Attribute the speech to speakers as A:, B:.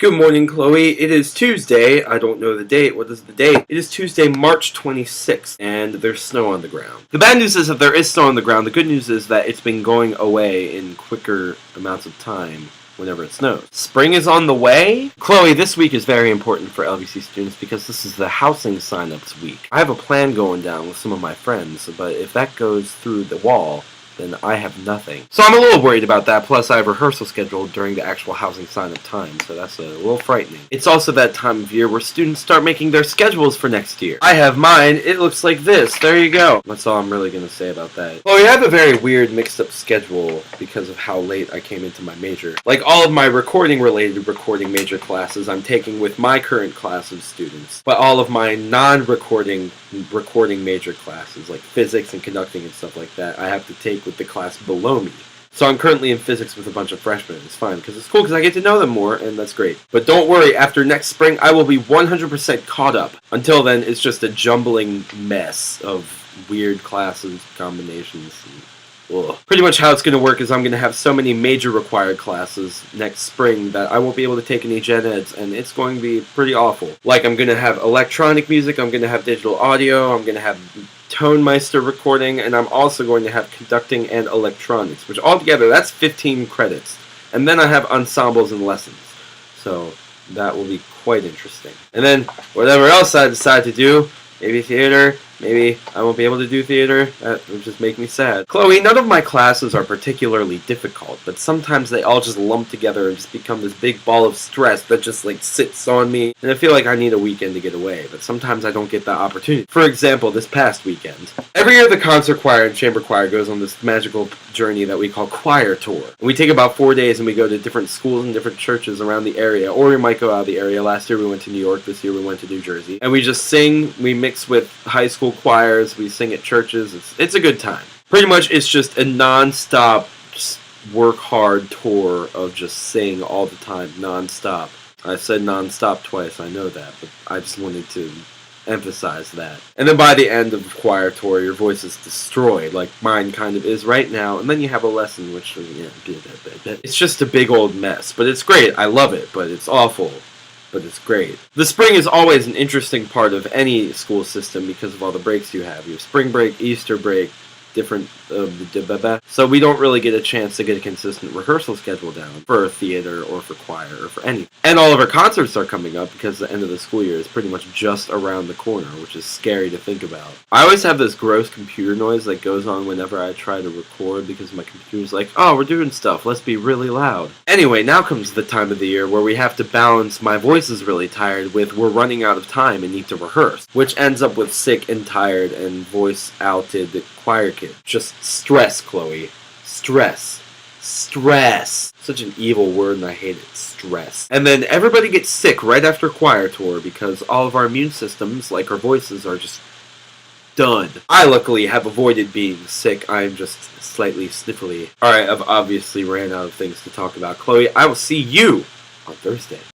A: Good morning, Chloe. It is Tuesday. I don't know the date. What is the date? It is Tuesday, March 26th, and there's snow on the ground. The bad news is that there is snow on the ground. The good news is that it's been going away in quicker amounts of time whenever it snows. Spring is on the way. Chloe, this week is very important for LBC students because this is the housing sign-ups week. I have a plan going down with some of my friends, but if that goes through the wall, then I have nothing. So I'm a little worried about that, plus I have rehearsal scheduled during the actual housing sign-up time, so that's a little frightening. It's also that time of year where students start making their schedules for next year. I have mine. It looks like this. There you go. That's all I'm really going to say about that. Well, we have a very weird mixed-up schedule because of how late I came into my major. Like, all of my recording-related recording major classes I'm taking with my current class of students, but all of my non-recording recording major classes, like physics and conducting and stuff like that, I have to take with the class below me. So I'm currently in physics with a bunch of freshmen. It's fine, because it's cool, because I get to know them more, and that's great. But don't worry, after next spring, I will be 100% caught up. Until then, it's just a jumbling mess of weird classes, combinations, and pretty much how it's going to work is I'm going to have so many major required classes next spring that I won't be able to take any gen eds, and it's going to be pretty awful. Like, I'm going to have electronic music, I'm going to have digital audio, I'm going to have Tonemeister recording, and I'm also going to have conducting and electronics, which altogether, that's 15 credits. And then I have ensembles and lessons. So that will be quite interesting. And then whatever else I decide to do, maybe theater, maybe I won't be able to do theater. That would just make me sad. Chloe, none of my classes are particularly difficult, but sometimes they all just lump together and just become this big ball of stress that just like sits on me, and I feel like I need a weekend to get away, but sometimes I don't get that opportunity. For example, this past weekend. Every year the concert choir and chamber choir goes on this magical journey that we call choir tour. And we take about 4 days and we go to different schools and different churches around the area, or we might go out of the area. Last year we went to New York, this year we went to New Jersey. And we just sing, we mix with high school choirs, we sing at churches. It's a good time. Pretty much it's just a non-stop, just work hard tour of just sing all the time, non-stop. I said non-stop twice, I know that, but I just wanted to emphasize that. And then by the end of the choir tour, your voice is destroyed, like mine kind of is right now, and then you have a lesson, which, yeah, it's just a big old mess. But it's great, I love it, but it's awful. But it's great. The spring is always an interesting part of any school system because of all the breaks you have. You have spring break, Easter break, different so we don't really get a chance to get a consistent rehearsal schedule down for theater or for choir or for any. And all of our concerts are coming up because the end of the school year is pretty much just around the corner, which is scary to think about. I always have this gross computer noise that goes on whenever I try to record because my computer's like, oh, we're doing stuff, let's be really loud. Anyway, now comes the time of the year where we have to balance my voice is really tired with we're running out of time and need to rehearse, which ends up with sick and tired and voice-outed choir kid. Just stress, Chloe. Stress. Stress. Such an evil word and I hate it. Stress. And then everybody gets sick right after choir tour because all of our immune systems, like our voices, are just done. I luckily have avoided being sick. I'm just slightly sniffly. Alright, I've obviously ran out of things to talk about. Chloe, I will see you on Thursday.